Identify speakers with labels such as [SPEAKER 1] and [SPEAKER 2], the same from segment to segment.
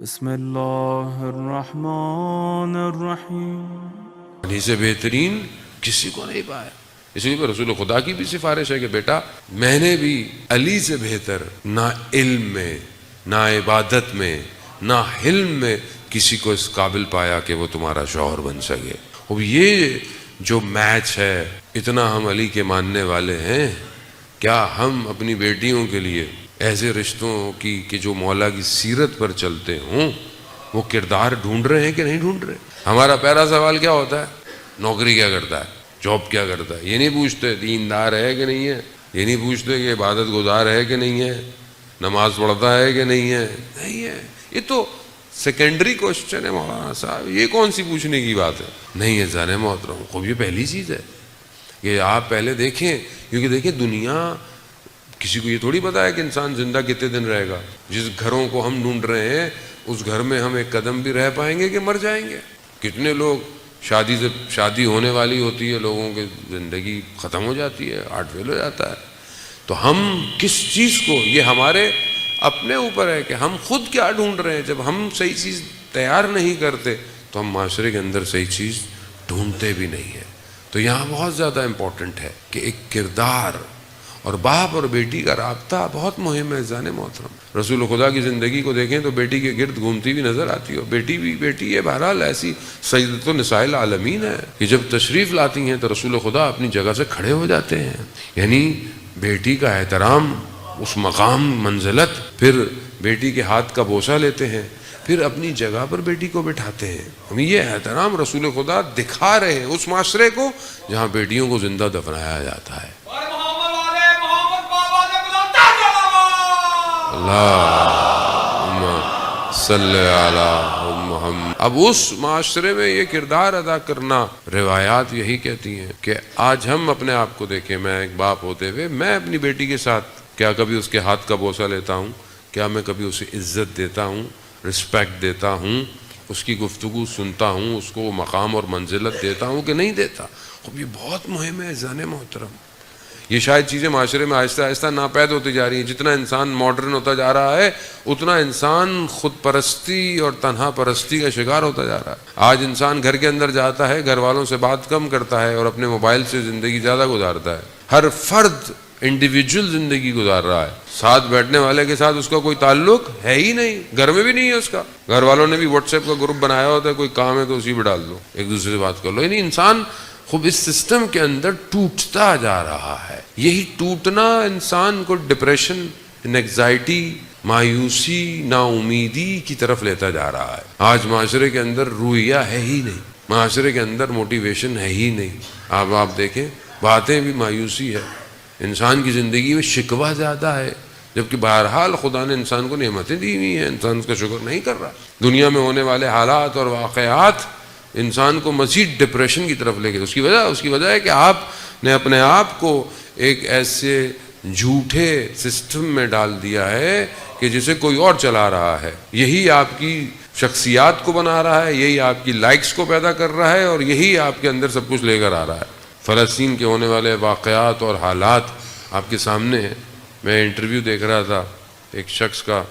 [SPEAKER 1] بسم اللہ الرحمن الرحیم۔
[SPEAKER 2] علی سے بہترین کسی کو نہیں پایا۔ اس لیے رسول خدا کی بھی سفارش ہے کہ بیٹا میں نے بھی علی سے بہتر نہ علم میں، نہ عبادت میں، نہ حلم میں کسی کو اس قابل پایا کہ وہ تمہارا شوہر بن سکے۔ اب یہ جو میچ ہے، اتنا ہم علی کے ماننے والے ہیں، کیا ہم اپنی بیٹیوں کے لیے ایسے رشتوں کی کہ جو مولا کی سیرت پر چلتے ہوں وہ کردار ڈھونڈ رہے ہیں کہ نہیں ڈھونڈ رہے؟ ہمارا پہلا سوال کیا ہوتا ہے؟ نوکری کیا کرتا ہے، جاب کیا کرتا ہے؟ یہ نہیں پوچھتے دیندار ہے کہ نہیں ہے، یہ نہیں پوچھتے کہ عبادت گزار ہے کہ نہیں ہے، نماز پڑھتا ہے کہ نہیں ہے۔ نہیں ہے، یہ تو سیکنڈری کوشچن ہے مولانا صاحب، یہ کون سی پوچھنے کی بات ہے؟ نہیں ہے زانے محترم، خوب یہ پہلی چیز ہے کہ آپ پہلے دیکھیں، کیونکہ دیکھیں دنیا کسی کو یہ تھوڑی پتا ہے کہ انسان زندہ کتنے دن رہے گا۔ جس گھروں کو ہم ڈھونڈ رہے ہیں اس گھر میں ہم ایک قدم بھی رہ پائیں گے کہ مر جائیں گے؟ کتنے لوگ شادی ہونے والی ہوتی ہے، لوگوں کی زندگی ختم ہو جاتی ہے، ہارٹ فیل ہو جاتا ہے۔ تو ہم کس چیز کو، یہ ہمارے اپنے اوپر ہے کہ ہم خود کیا ڈھونڈ رہے ہیں۔ جب ہم صحیح چیز تیار نہیں کرتے تو ہم معاشرے کے اندر صحیح چیز ڈھونڈتے بھی نہیں ہیں۔ تو یہاں بہت زیادہ امپورٹنٹ ہے کہ ایک کردار، اور باپ اور بیٹی کا رابطہ بہت مہم ہے جان محترم۔ رسول خدا کی زندگی کو دیکھیں تو بیٹی کے گرد گھومتی ہوئی نظر آتی ہو، بیٹی بھی بیٹی ہے، بہرحال ایسی سیدۃ النساء العالمین ہے کہ جب تشریف لاتی ہیں تو رسول خدا اپنی جگہ سے کھڑے ہو جاتے ہیں۔ یعنی بیٹی کا احترام، اس مقام منزلت، پھر بیٹی کے ہاتھ کا بوسہ لیتے ہیں، پھر اپنی جگہ پر بیٹی کو بٹھاتے ہیں۔ ہم یہ احترام رسول خدا دکھا رہے ہیں اس معاشرے کو جہاں بیٹیوں کو زندہ دفنایا جاتا ہے۔ اللہم صلی علی محمد۔ اب اس معاشرے میں یہ کردار ادا کرنا، روایات یہی کہتی ہیں کہ آج ہم اپنے آپ کو دیکھیں، میں ایک باپ ہوتے ہوئے میں اپنی بیٹی کے ساتھ کیا کبھی اس کے ہاتھ کا بوسہ لیتا ہوں؟ کیا میں کبھی اسے عزت دیتا ہوں، رسپیکٹ دیتا ہوں، اس کی گفتگو سنتا ہوں، اس کو مقام اور منزلت دیتا ہوں کہ نہیں دیتا؟ خب یہ بہت مہم ہے جان محترم۔ یہ شاید چیزیں معاشرے میں آہستہ آہستہ ناپید ہوتی جا رہی ہیں۔ جتنا انسان ماڈرن ہوتا جا رہا ہے اتنا انسان خود پرستی اور تنہا پرستی کا شکار ہوتا جا رہا ہے۔ آج انسان گھر کے اندر جاتا ہے، گھر والوں سے بات کم کرتا ہے اور اپنے موبائل سے زندگی زیادہ گزارتا ہے۔ ہر فرد انڈیویجول زندگی گزار رہا ہے، ساتھ بیٹھنے والے کے ساتھ اس کا کوئی تعلق ہے ہی نہیں، گھر میں بھی نہیں ہے اس کا۔ گھر والوں نے بھی واٹس ایپ کا گروپ بنایا ہوتا ہے، کوئی کام ہے تو اسی پہ ڈال دو، ایک دوسرے سے بات کر لو۔ یعنی انسان خوب اس سسٹم کے اندر ٹوٹتا جا رہا ہے۔ یہی ٹوٹنا انسان کو ڈپریشن، انگزائٹی، مایوسی، نا امیدی کی طرف لیتا جا رہا ہے۔ آج معاشرے کے اندر رویہ ہے ہی نہیں، معاشرے کے اندر موٹیویشن ہے ہی نہیں۔ آپ دیکھیں باتیں بھی مایوسی ہے، انسان کی زندگی میں شکوہ زیادہ ہے، جبکہ بہرحال خدا نے انسان کو نعمتیں دی ہوئی ہیں، انسان اس کا شکر نہیں کر رہا۔ دنیا میں ہونے والے حالات اور واقعات انسان کو مزید ڈپریشن کی طرف لے گئے۔ اس کی وجہ ہے کہ آپ نے اپنے آپ کو ایک ایسے جھوٹے سسٹم میں ڈال دیا ہے کہ جسے کوئی اور چلا رہا ہے۔ یہی آپ کی شخصیات کو بنا رہا ہے، یہی آپ کی لائکس کو پیدا کر رہا ہے، اور یہی آپ کے اندر سب کچھ لے کر آ رہا ہے۔ فلسطین کے ہونے والے واقعات اور حالات آپ کے سامنے ہیں۔ میں انٹرویو دیکھ رہا تھا ایک شخص کا،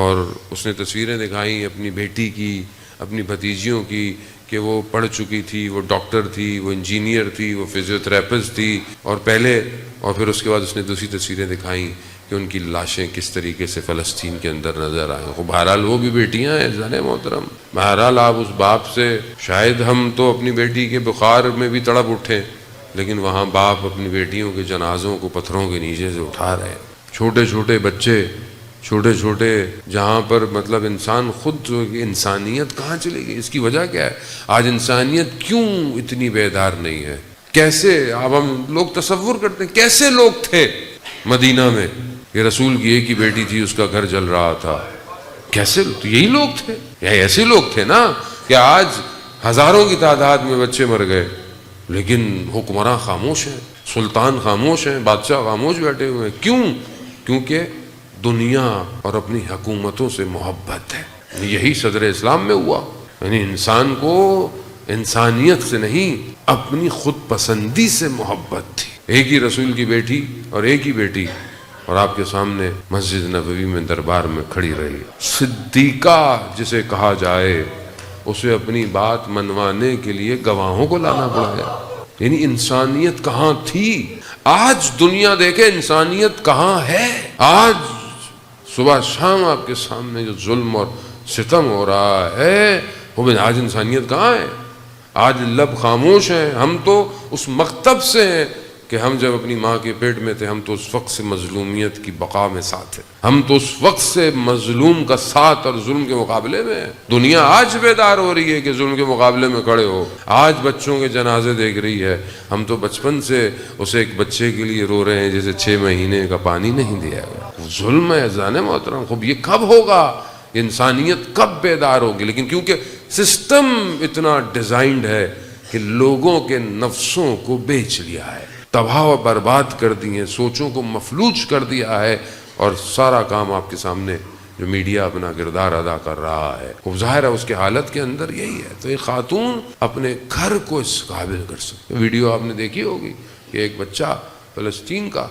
[SPEAKER 2] اور اس نے تصویریں دکھائیں اپنی بیٹی کی، اپنی بھتیجیوں کی، کہ وہ پڑھ چکی تھی، وہ ڈاکٹر تھی، وہ انجینئر تھی، وہ فزیوتھراپسٹ تھی، اور پھر اس کے بعد اس نے دوسری تصویریں دکھائیں کہ ان کی لاشیں کس طریقے سے فلسطین کے اندر نظر آئیں۔ بہرحال وہ بھی بیٹیاں ہیں جان محترم۔ بہرحال آپ اس باپ سے، شاید ہم تو اپنی بیٹی کے بخار میں بھی تڑپ اٹھیں، لیکن وہاں باپ اپنی بیٹیوں کے جنازوں کو پتھروں کے نیچے سے اٹھا رہے ہیں۔ چھوٹے چھوٹے بچے، چھوٹے چھوٹے، جہاں پر مطلب انسان خود، انسانیت کہاں چلے گئی؟ اس کی وجہ کیا ہے؟ آج انسانیت کیوں اتنی بیدار نہیں ہے؟ کیسے اب ہم لوگ تصور کرتے ہیں کیسے لوگ تھے مدینہ میں، یہ رسول کی ایک ہی بیٹی تھی، اس کا گھر جل رہا تھا، کیسے لوگ؟ یہی لوگ تھے، ایسے لوگ تھے نا کہ آج ہزاروں کی تعداد میں بچے مر گئے، لیکن حکمراں خاموش ہیں، سلطان خاموش ہیں، بادشاہ خاموش بیٹھے ہوئے ہیں۔ کیوں؟ کیونکہ دنیا اور اپنی حکومتوں سے محبت ہے۔ یہی صدر اسلام میں ہوا، یعنی انسان کو انسانیت سے نہیں اپنی خود پسندی سے محبت تھی۔ ایک ہی رسول کی بیٹی اور ایک ہی بیٹی اور آپ کے سامنے مسجد نبوی میں دربار میں کھڑی رہی. صدیقہ جسے کہا جائے اسے اپنی بات منوانے کے لیے گواہوں کو لانا پڑا. یعنی انسانیت کہاں تھی؟ آج دنیا دیکھے انسانیت کہاں ہے. آج صبح شام آپ کے سامنے جو ظلم اور ستم ہو رہا ہے وہ آج انسانیت کہاں ہے؟ آج لب خاموش ہیں. ہم تو اس مکتب سے ہیں کہ ہم جب اپنی ماں کے پیٹ میں تھے ہم تو اس وقت سے مظلومیت کی بقا میں ساتھ ہیں. ہم تو اس وقت سے مظلوم کا ساتھ اور ظلم کے مقابلے میں ہیں. دنیا آج بیدار ہو رہی ہے کہ ظلم کے مقابلے میں کھڑے ہو. آج بچوں کے جنازے دیکھ رہی ہے. ہم تو بچپن سے اسے ایک بچے کے لیے رو رہے ہیں جسے 6 مہینے کا پانی نہیں دیا گیا. ظلم ہے عزیزان محترم. خوب یہ کب ہوگا؟ انسانیت کب بیدار ہوگی؟ لیکن کیونکہ سسٹم اتنا ڈیزائنڈ ہے کہ لوگوں کے نفسوں کو بیچ لیا ہے، تباہ و برباد کر دی ہیں، سوچوں کو مفلوج کر دیا ہے، اور سارا کام آپ کے سامنے جو میڈیا اپنا کردار ادا کر رہا ہے وہ ظاہر ہے اس کے حالت کے اندر یہی ہے. تو ایک خاتون اپنے گھر کو اس قابل کر سکتے. ویڈیو آپ نے دیکھی ہوگی کہ ایک بچہ فلسطین کا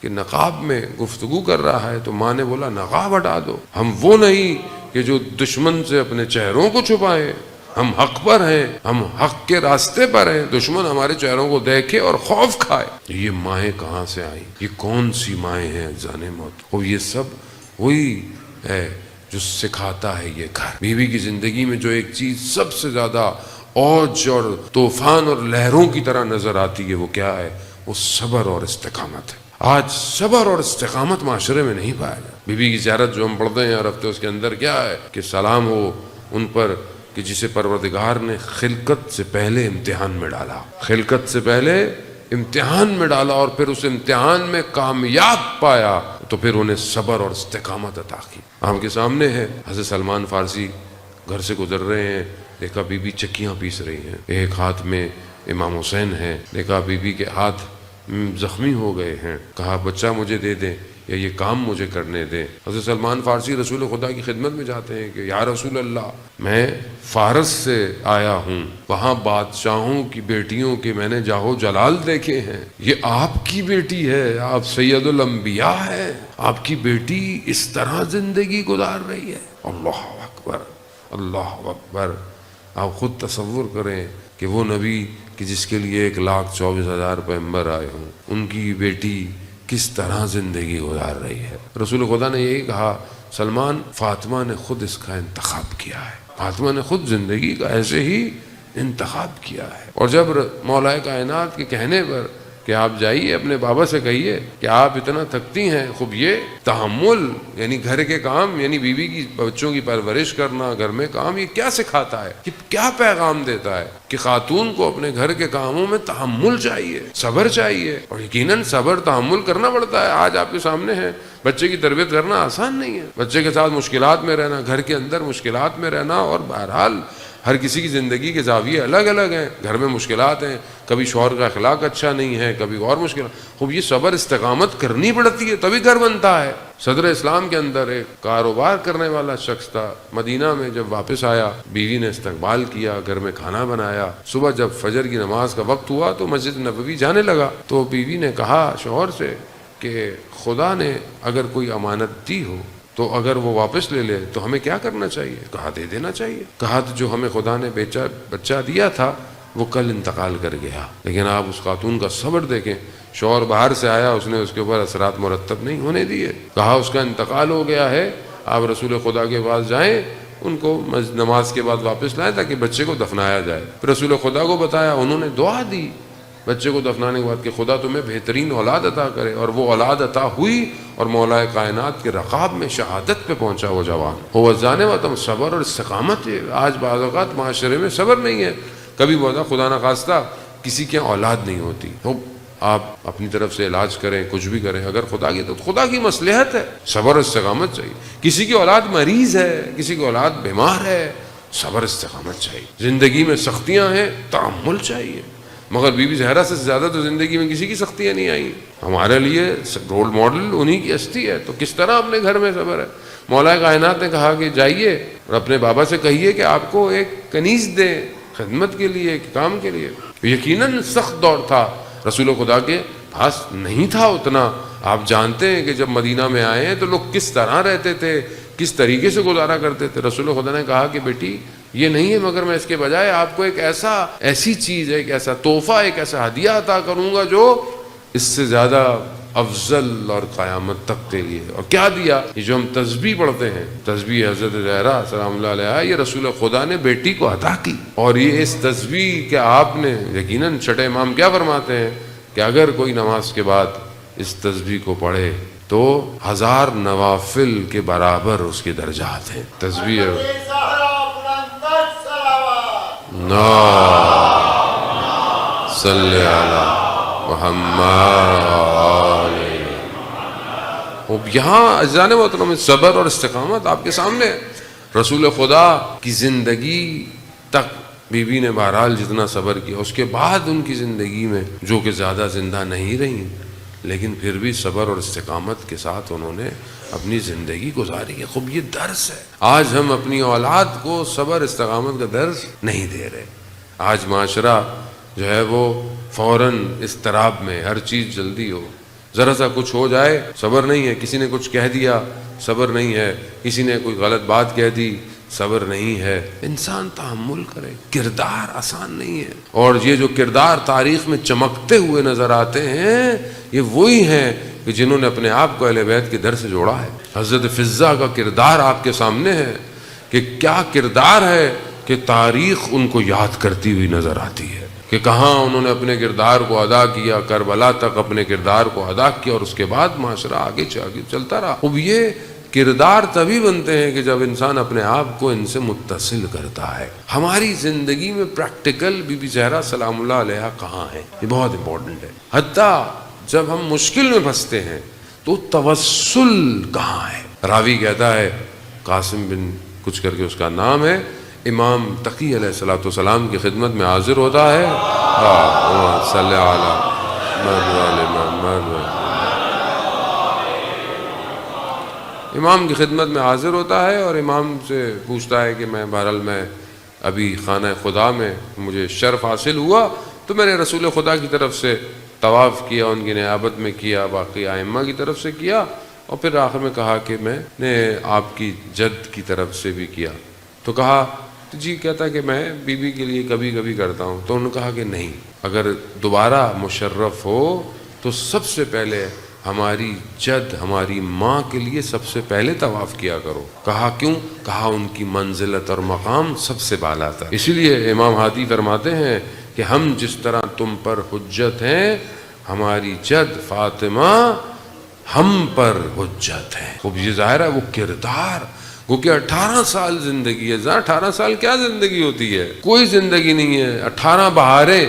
[SPEAKER 2] کہ نقاب میں گفتگو کر رہا ہے تو ماں نے بولا نقاب ہٹا دو. ہم وہ نہیں کہ جو دشمن سے اپنے چہروں کو چھپائیں. ہم حق پر ہیں، ہم حق کے راستے پر ہیں. دشمن ہمارے چہروں کو دیکھے اور خوف کھائے. یہ مائیں کہاں سے آئیں؟ یہ کون سی مائیں ہیں جانے موت؟ اور یہ سب وہی ہے جو سکھاتا ہے یہ گھر. بیوی کی زندگی میں جو ایک چیز سب سے زیادہ اوج اور طوفان اور لہروں کی طرح نظر آتی ہے وہ کیا ہے؟ وہ صبر اور استقامت ہے. آج صبر اور استقامت معاشرے میں نہیں پایا جاتا. بیوی کی زیارت جو ہم پڑھتے ہیں ہر ہفتے اس کے اندر کیا ہے کہ سلام ہو ان پر کہ جسے پروردگار نے خلقت سے پہلے امتحان میں ڈالا. خلقت سے پہلے امتحان میں ڈالا اور پھر اس امتحان میں کامیاب پایا تو پھر انہیں صبر اور استقامت عطا کی. آپ کے سامنے ہے حضرت سلمان فارسی گھر سے گزر رہے ہیں، دیکھا بی بی چکیاں پیس رہی ہیں. ایک ہاتھ میں امام حسین ہے، دیکھا بی بی کے ہاتھ زخمی ہو گئے ہیں. کہا بچہ مجھے دے دیں یا یہ کام مجھے کرنے دیں. حضرت سلمان فارسی رسول خدا کی خدمت میں جاتے ہیں کہ یا رسول اللہ میں فارس سے آیا ہوں، وہاں بادشاہوں کی بیٹیوں کے میں نے جاہو جلال دیکھے ہیں. یہ آپ کی بیٹی ہے، آپ سید الانبیاء ہے، آپ کی بیٹی اس طرح زندگی گزار رہی ہے. اللہ اکبر، اللہ اکبر. آپ خود تصور کریں کہ وہ نبی کہ جس کے لیے 1,24,000 پیغمبر آئے ہوں، ان کی بیٹی کس طرح زندگی گزار رہی ہے. رسول خدا نے یہی کہا سلمان فاطمہ نے خود اس کا انتخاب کیا ہے. فاطمہ نے خود زندگی کا ایسے ہی انتخاب کیا ہے. اور جب مولا کائنات کے کہنے پر کہ آپ جائیے اپنے بابا سے کہیے کہ آپ اتنا تھکتی ہیں، خوب یہ تحمل یعنی گھر کے کام یعنی بیوی کی بچوں کی پرورش کرنا، گھر میں کام، یہ کیا سکھاتا ہے؟ کہ کیا پیغام دیتا ہے کہ خاتون کو اپنے گھر کے کاموں میں تحمل چاہیے، صبر چاہیے. اور یقیناً صبر تحمل کرنا پڑتا ہے. آج آپ کے سامنے ہے بچے کی تربیت کرنا آسان نہیں ہے. بچے کے ساتھ مشکلات میں رہنا، گھر کے اندر مشکلات میں رہنا، اور بہرحال ہر کسی کی زندگی کے زاویے الگ الگ ہیں. گھر میں مشکلات ہیں، کبھی شوہر کا اخلاق اچھا نہیں ہے، کبھی اور مشکل. خوب یہ صبر استقامت کرنی پڑتی ہے تبھی گھر بنتا ہے. صدر اسلام کے اندر ایک کاروبار کرنے والا شخص تھا. مدینہ میں جب واپس آیا بیوی نے استقبال کیا، گھر میں کھانا بنایا. صبح جب فجر کی نماز کا وقت ہوا تو مسجد نبوی جانے لگا تو بیوی نے کہا شوہر سے کہ خدا نے اگر کوئی امانت دی ہو تو اگر وہ واپس لے لے تو ہمیں کیا کرنا چاہیے؟ کہا دے دینا چاہیے. کہا تو جو ہمیں خدا نے بچہ دیا تھا وہ کل انتقال کر گیا. لیکن آپ اس خاتون کا صبر دیکھیں. شوہر باہر سے آیا، اس نے اس کے اوپر اثرات مرتب نہیں ہونے دیے. کہا اس کا انتقال ہو گیا ہے، آپ رسول خدا کے پاس جائیں، ان کو نماز کے بعد واپس لائیں تاکہ بچے کو دفنایا جائے. پھر رسول خدا کو بتایا، انہوں نے دعا دی بچے کو دفنانے کے بعد کہ خدا تمہیں بہترین اولاد عطا کرے. اور وہ اولاد عطا ہوئی اور مولا کائنات کے رقاب میں شہادت پہ پہنچا وہ جوان. وہ جانے والا صبر اور استقامت ہے. آج بعض اوقات معاشرے میں صبر نہیں ہے. کبھی بہت خدا نخواستہ کسی کے اولاد نہیں ہوتی تو آپ اپنی طرف سے علاج کریں، کچھ بھی کریں، اگر خدا کی تو خدا کی مصلحت ہے. صبر اور استقامت چاہیے. کسی کی اولاد مریض ہے، کسی کی اولاد بیمار ہے، صبر استقامت چاہیے. زندگی میں سختیاں ہیں، تحمل چاہیے. مگر بی بی زہرا سے زیادہ تو زندگی میں کسی کی سختیاں نہیں آئیں. ہمارے لیے رول ماڈل انہی کی ہستی ہے. تو کس طرح اپنے گھر میں صبر ہے. مولا کائنات نے کہا کہ جائیے اور اپنے بابا سے کہیے کہ آپ کو ایک کنیز دے خدمت کے لیے، ایک کام کے لیے. یقیناً سخت دور تھا، رسول خدا کے پاس نہیں تھا اتنا آپ جانتے ہیں کہ جب مدینہ میں آئے ہیں تو لوگ کس طرح رہتے تھے، کس طریقے سے گزارا کرتے تھے۔ رسول خدا نے کہا کہ بیٹی یہ نہیں ہے، مگر میں اس کے بجائے آپ کو ایک ایسی چیز ہے، ایک ایسا تحفہ، ایک ایسا ہدیہ عطا کروں گا جو اس سے زیادہ افضل اور قیامت تک کے لیے۔ اور کیا دیا؟ یہ جو ہم تسبیح پڑھتے ہیں، تسبیح حضرت زہرا سلام اللہ علیہا، یہ رسول خدا نے بیٹی کو عطا کی۔ اور یہ اس تسبیح کہ آپ نے یقیناً چھٹے امام کیا فرماتے ہیں کہ اگر کوئی نماز کے بعد اس تسبیح کو پڑھے تو 1000 نوافل کے برابر اس کے درجات ہیں۔ تسبیح صلی علی محمد۔ اب یہاں اجزان محترم صبر اور استقامت آپ کے سامنے ہے۔ رسول خدا کی زندگی تک بی بی نے بہرحال جتنا صبر کیا، اس کے بعد ان کی زندگی میں جو کہ زیادہ زندہ نہیں رہی، لیکن پھر بھی صبر اور استقامت کے ساتھ انہوں نے اپنی زندگی گزاری ہے۔ خوب یہ درس ہے۔ آج ہم اپنی اولاد کو صبر استقامت کا درس نہیں دے رہے۔ آج معاشرہ جو ہے وہ فوراً اضطراب میں، ہر چیز جلدی ہو، ذرا سا کچھ ہو جائے صبر نہیں ہے، کسی نے کچھ کہہ دیا صبر نہیں ہے، کسی نے کوئی غلط بات کہہ دی صبر نہیں ہے۔ انسان تحمل کرے، کردار آسان نہیں ہے۔ اور یہ جو کردار تاریخ میں چمکتے ہوئے نظر آتے ہیں، یہ وہی ہیں کہ جنہوں نے اپنے آپ کو اہل بیت کے در سے جوڑا ہے۔ حضرت فضہ کا کردار آپ کے سامنے ہے کہ کیا کردار ہے کہ تاریخ ان کو یاد کرتی ہوئی نظر آتی ہے کہ کہاں انہوں نے اپنے کردار کو ادا کیا، کربلا تک اپنے کردار کو ادا کیا، اور اس کے بعد معاشرہ آگے چلتا رہا۔ اب یہ کردار تبھی بنتے ہیں کہ جب انسان اپنے آپ کو ان سے متصل کرتا ہے۔ ہماری زندگی میں پریکٹیکل بی بی زہرا سلام اللہ علیہا کہاں ہے؟ یہ بہت امپورٹنٹ ہے۔ حتیٰ جب ہم مشکل میں پھنستے ہیں تو توسل کہاں ہے؟ راوی کہتا ہے، قاسم بن کچھ کر کے اس کا نام ہے، امام تقی علیہ الصلوۃ والسلام کی خدمت میں حاضر ہوتا ہے، صلی علی محمد، امام کی خدمت میں حاضر ہوتا ہے اور امام سے پوچھتا ہے کہ میں بہرحال میں ابھی خانہ خدا میں مجھے شرف حاصل ہوا تو میں نے رسول خدا کی طرف سے طواف کیا، ان کی نیابت میں کیا، باقی ائمہ کی طرف سے کیا، اور پھر آخر میں کہا کہ میں نے آپ کی جد کی طرف سے بھی کیا۔ تو کہا جی، کہتا کہ میں بی بی کے لیے کبھی کبھی کرتا ہوں۔ تو انہوں نے کہا کہ نہیں، اگر دوبارہ مشرف ہو تو سب سے پہلے ہماری جد، ہماری ماں کے لیے سب سے پہلے طواف کیا کرو۔ کہا کیوں؟ کہا ان کی منزلت اور مقام سب سے بالا تھا۔ اسی لیے امام ہادی فرماتے ہیں کہ ہم جس طرح تم پر حجت ہیں، ہماری جد فاطمہ ہم پر حجت ہے۔ خوب یہ ظاہر ہے وہ کردار، وہ کہ 18 سال زندگی ہے۔ 18 سال کیا زندگی ہوتی ہے؟ کوئی زندگی نہیں ہے۔ 18 بہاریں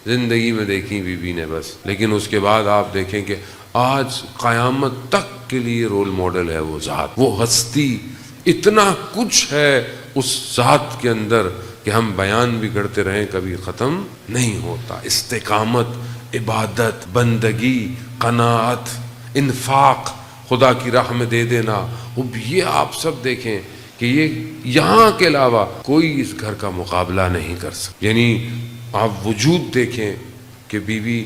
[SPEAKER 2] زندگی میں دیکھی بی بی نے بس، لیکن اس کے بعد آپ دیکھیں کہ آج قیامت تک کے لیے رول ماڈل ہے وہ ذات، وہ ہستی۔ اتنا کچھ ہے اس ذات کے اندر کہ ہم بیان بھی کرتے رہیں کبھی ختم نہیں ہوتا۔ استقامت، عبادت، بندگی، قناعت، انفاق، خدا کی راہ میں دے دینا، اب یہ آپ سب دیکھیں کہ یہ یہاں کے علاوہ کوئی اس گھر کا مقابلہ نہیں کر سکتا۔ یعنی آپ وجود دیکھیں کہ بی بی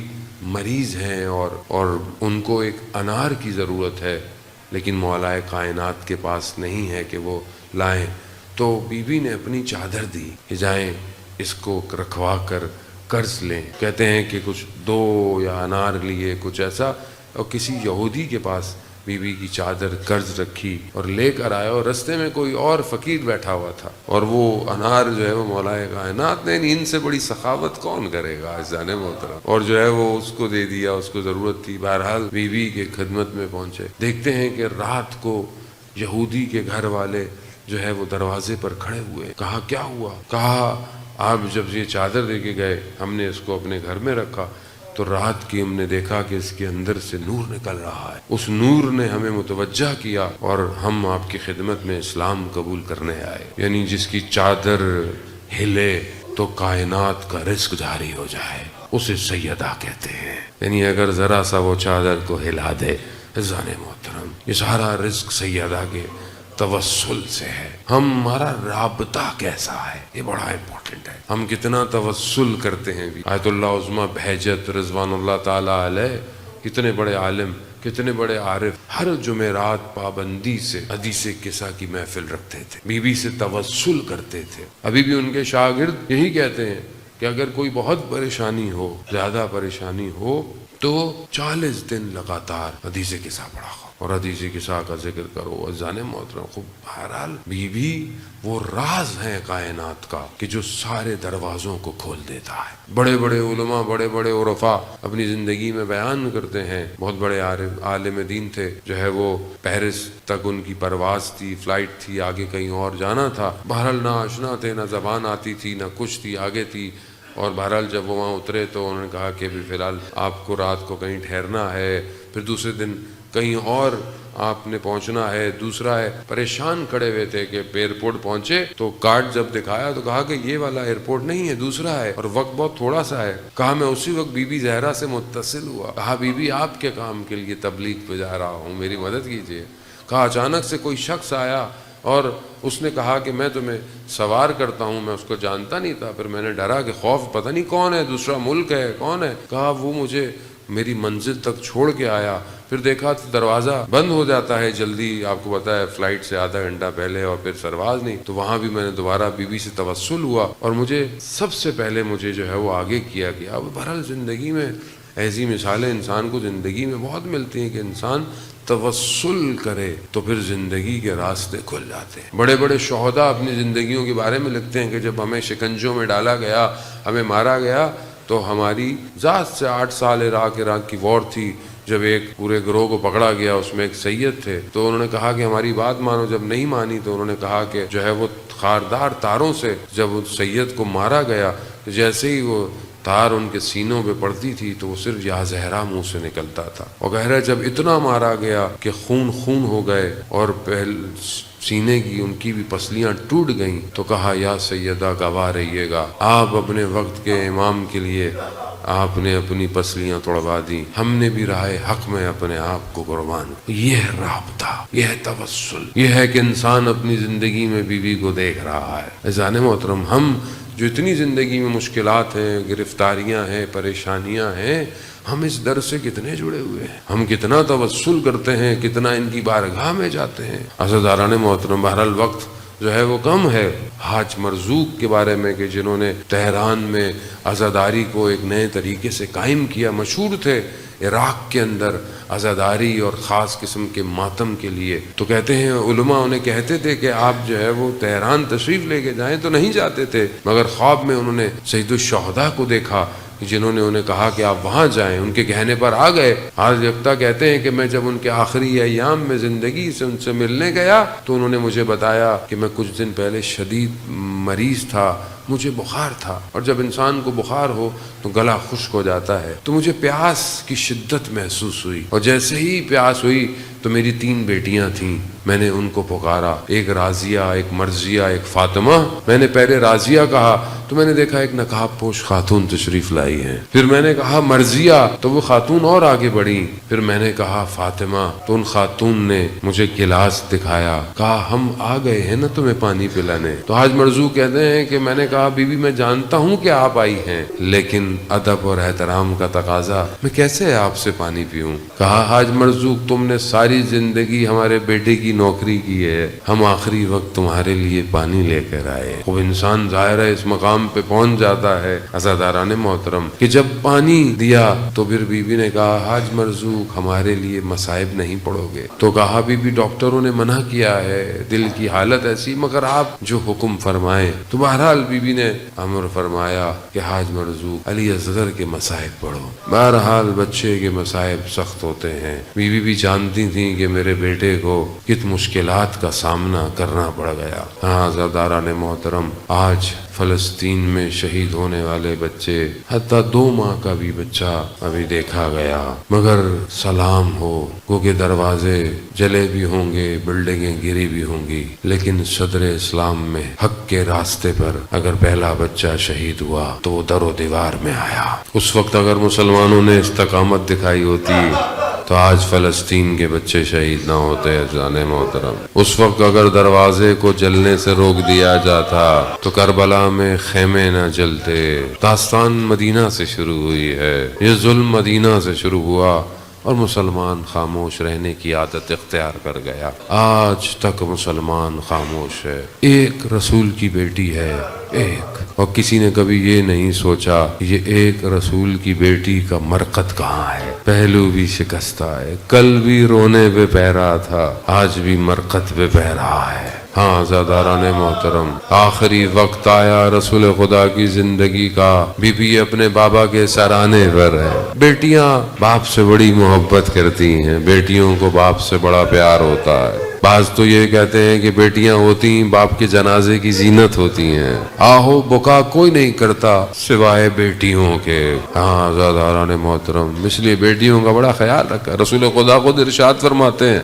[SPEAKER 2] مریض ہیں اور ان کو ایک انار کی ضرورت ہے، لیکن مولا کائنات کے پاس نہیں ہے کہ وہ لائیں، تو بی بی نے اپنی چادر دی کہ جائیں اس کو رکھوا کر قرض لیں۔ کہتے ہیں کہ کچھ 2 یا انار لیے، کچھ ایسا، اور کسی یہودی کے پاس بی بی کی چادر قرض رکھی اور لے کر آیا، اور رستے میں کوئی اور فقیر بیٹھا ہوا تھا، اور وہ انار جو ہے وہ مولا کائنات نے، ان سے بڑی سخاوت کون کرے گا عزیزان محترم، اور جو ہے وہ اس کو دے دیا، اس کو ضرورت تھی۔ بہرحال بی بی کے خدمت میں پہنچے۔ دیکھتے ہیں کہ رات کو یہودی کے گھر والے جو ہے وہ دروازے پر کھڑے ہوئے۔ کہا کیا ہوا؟ کہا آپ جب یہ چادر دے کے گئے، ہم نے اس کو اپنے گھر میں رکھا تو رات کی ہم نے دیکھا کہ اس کے اندر سے نور نکل رہا ہے، اس نور نے ہمیں متوجہ کیا اور ہم آپ کی خدمت میں اسلام قبول کرنے آئے۔ یعنی جس کی چادر ہلے تو کائنات کا رزق جاری ہو جائے، اسے سیدہ کہتے ہیں۔ یعنی اگر ذرا سا وہ چادر کو ہلا دے، عزیزان محترم، یہ سارا رزق سیدہ کے توسل سے ہے۔ ہمارا رابطہ کیسا ہے، یہ بڑا امپورٹنٹ ہے۔ ہم کتنا توسل کرتے ہیں بھی۔ آیت اللہ عظمیٰ بہجت رضوان اللہ تعالی علیہ، کتنے بڑے عالم، کتنے بڑے عارف ہر جمعرات پابندی سے حدیث قصہ کی محفل رکھتے تھے، بیوی سے توسل کرتے تھے۔ ابھی بھی ان کے شاگرد یہی کہتے ہیں کہ اگر کوئی بہت پریشانی ہو، زیادہ پریشانی ہو، تو 40 دن لگاتار حدیث قصہ پڑھا اور حدیث قصہ کا ذکر کرو۔ عزیزان محترم، خوب بہرحال بیوی وہ راز ہے کائنات کا کہ جو سارے دروازوں کو کھول دیتا ہے۔ بڑے بڑے علماء، بڑے بڑے عرفاء اپنی زندگی میں بیان کرتے ہیں، بہت بڑے عالم دین تھے، جو ہے وہ پیرس تک ان کی پرواز تھی، فلائٹ تھی، آگے کہیں اور جانا تھا۔ بہرحال نہ آشنا تھے، نہ زبان آتی تھی، نہ کچھ تھی، آگے تھی۔ اور بہرحال جب وہ وہاں اترے تو انہوں نے کہا کہ فی الحال آپ کو رات کو کہیں ٹھہرنا ہے، پھر دوسرے دن کہیں اور آپ نے پہنچنا ہے، دوسرا ہے۔ پریشان کھڑے ہوئے تھے کہ ایئرپورٹ پہنچے تو کارڈ جب دکھایا تو کہا کہ یہ والا ایئرپورٹ نہیں ہے، دوسرا ہے، اور وقت بہت تھوڑا سا ہے۔ کہا میں اسی وقت بی بی زہرا سے متصل ہوا، کہا بی بی آپ کے کام کے لیے تبلیغ پہ جا رہا ہوں، میری مدد کیجیے۔ کہا اچانک سے کوئی شخص آیا اور اس نے کہا کہ میں تمہیں سوار کرتا ہوں، میں اس کو جانتا نہیں تھا، پھر میں نے ڈرا کہ خوف، پتہ نہیں کون ہے، دوسرا ملک ہے، کون ہے۔ کہا وہ مجھے میری منزل تک چھوڑ کے آیا، پھر دیکھا تو دروازہ بند ہو جاتا ہے جلدی، آپ کو پتا ہے فلائٹ سے آدھا گھنٹہ پہلے، اور پھر سرواز نہیں، تو وہاں بھی میں نے دوبارہ بی بی سے توسل ہوا اور مجھے سب سے پہلے مجھے جو ہے وہ آگے کیا گیا۔ بہرحال زندگی میں ایسی مثالیں انسان کو زندگی میں بہت ملتی ہیں کہ انسان توسل کرے تو پھر زندگی کے راستے کھل جاتے ہیں۔ بڑے بڑے شہداء اپنی زندگیوں کے بارے میں لکھتے ہیں کہ جب ہمیں شکنجوں میں ڈالا گیا، ہمیں مارا گیا، تو ہماری ذات سے 8 سال عراق کی وار تھی، جب ایک پورے گروہ کو پکڑا گیا، اس میں ایک سید تھے، تو انہوں نے کہا کہ ہماری بات مانو۔ جب نہیں مانی تو انہوں نے کہا کہ جو ہے وہ خاردار تاروں سے جب اس سید کو مارا گیا، جیسے ہی وہ تار ان کے سینوں پہ پڑتی تھی تو وہ صرف یا زہرا منہ سے نکلتا تھا۔ اور کہہ رہا جب اتنا مارا گیا کہ خون ہو گئے اور سینے کی ان کی بھی پسلیاں ٹوٹ گئیں، تو کہا یا سیدہ گواہ رہیے گا، آپ اپنے وقت کے امام کے لیے آپ نے اپنی پسلیاں توڑوا دی، ہم نے بھی راہ حق میں اپنے آپ کو قربان۔ یہ رابطہ، یہ توسل، یہ ہے کہ انسان اپنی زندگی میں بیوی کو دیکھ رہا ہے۔ عزیزان محترم، ہم جو اتنی زندگی میں مشکلات ہیں، گرفتاریاں ہیں، پریشانیاں ہیں، ہم اس در سے کتنے جڑے ہوئے ہیں، ہم کتنا توسل کرتے ہیں، کتنا ان کی بارگاہ میں جاتے ہیں۔ عزیزان محترم، بہرحال وقت جو ہے وہ کم ہے۔ حاج مرزوق کے بارے میں کہ جنہوں نے تہران میں عزاداری کو ایک نئے طریقے سے قائم کیا، مشہور تھے عراق کے اندر عزاداری اور خاص قسم کے ماتم کے لیے، تو کہتے ہیں علماء انہیں کہتے تھے کہ آپ جو ہے وہ تہران تشریف لے کے جائیں، تو نہیں جاتے تھے، مگر خواب میں انہوں نے سید الشہداء کو دیکھا جنہوں نے انہیں کہا کہ آپ وہاں جائیں، ان کے کہنے پر آ گئے۔ حاج یکتا کہتے ہیں کہ میں جب ان کے آخری ایام میں زندگی سے ان سے ملنے گیا تو انہوں نے مجھے بتایا کہ میں کچھ دن پہلے شدید مریض تھا، مجھے بخار تھا، اور جب انسان کو بخار ہو تو گلا خشک ہو جاتا ہے، تو مجھے پیاس کی شدت محسوس ہوئی، اور جیسے ہی پیاس ہوئی تو میری 3 بیٹیاں تھیں، میں نے ان کو پکارا، ایک راضیہ، ایک مرضیہ، ایک فاطمہ۔ میں نے پہلے راضیہ کہا تو میں نے دیکھا ایک نقاب پوش خاتون تشریف لائی ہے، پھر میں نے کہا مرضیہ، تو وہ خاتون اور آگے بڑھی، پھر میں نے کہا فاطمہ، تو ان خاتون نے مجھے گلاس دکھایا، کہا ہم آ گئے ہیں نا تمہیں پانی پلانے۔ تو حاج مرزوق کہتے ہیں کہ میں نے کہا بی بی میں جانتا ہوں کہ آپ آئی ہیں، لیکن ادب اور احترام کا تقاضا، میں کیسے آپ سے پانی پیوں؟ کہا حاج مرزوق تم نے ساری زندگی ہمارے بیٹے کی نوکری کی ہے، ہم آخری وقت تمہارے لیے پانی لے کر آئے۔ وہ انسان ظاہر ہے اس مقام پہ پہنچ جاتا ہے عزاداران محترم کہ جب پانی دیا تو پھر بی بی نے کہا حاج مرزوق ہمارے لیے مصائب نہیں پڑو گے؟ تو کہا بی بی ڈاکٹروں نے منع کیا ہے، دل کی حالت ایسی، مگر آپ جو حکم فرمائیں۔ تو بہرحال بی بی نے امر فرمایا کہ حاج مرزوق علی اصغر کے مصائب پڑھو۔ بہرحال بچے کے مصائب سخت ہوتے ہیں، بی بی بھی جانتی تھیں کہ میرے بیٹے کو کت مشکلات کا سامنا کرنا پڑ گیا۔ ہاں عزاداران محترم، آج فلسطین میں شہید ہونے والے بچے، حتیٰ 2 ماہ کا بھی بچہ ابھی دیکھا گیا، مگر سلام ہو، کیونکہ دروازے جلے بھی ہوں گے، بلڈنگیں گری بھی ہوں گی، لیکن صدر اسلام میں حق کے راستے پر اگر پہلا بچہ شہید ہوا تو وہ در و دیوار میں آیا۔ اس وقت اگر مسلمانوں نے استقامت دکھائی ہوتی تو آج فلسطین کے بچے شہید نہ ہوتے۔ جانے محترم، اس وقت اگر دروازے کو جلنے سے روک دیا جاتا تو کربلا میں خیمے نہ جلتے۔ داستان مدینہ سے شروع ہوئی ہے، یہ ظلم مدینہ سے شروع ہوا، اور مسلمان خاموش رہنے کی عادت اختیار کر گیا. آج تک مسلمان خاموش ہے. ایک رسول کی بیٹی ہے، ایک، اور کسی نے کبھی یہ نہیں سوچا یہ ایک رسول کی بیٹی کا مرقد کہاں ہے. پہلو بھی شکستہ ہے، کل بھی رونے پہ بہ رہا تھا، آج بھی مرقد پہ بہ رہا ہے. ہاں زاداران محترم، آخری وقت آیا رسول خدا کی زندگی کا. بی بی اپنے بابا کے سرانے پر ہے. بیٹیاں باپ سے بڑی محبت کرتی ہیں، بیٹیوں کو باپ سے بڑا پیار ہوتا ہے. بعض تو یہ کہتے ہیں کہ بیٹیاں ہوتی ہیں باپ کے جنازے کی زینت ہوتی ہیں. آہو بکا کوئی نہیں کرتا سوائے بیٹیوں کے. ہاں زاداران محترم، اس لیے بیٹیوں کا بڑا خیال رکھا. رسول خدا خود ارشاد فرماتے ہیں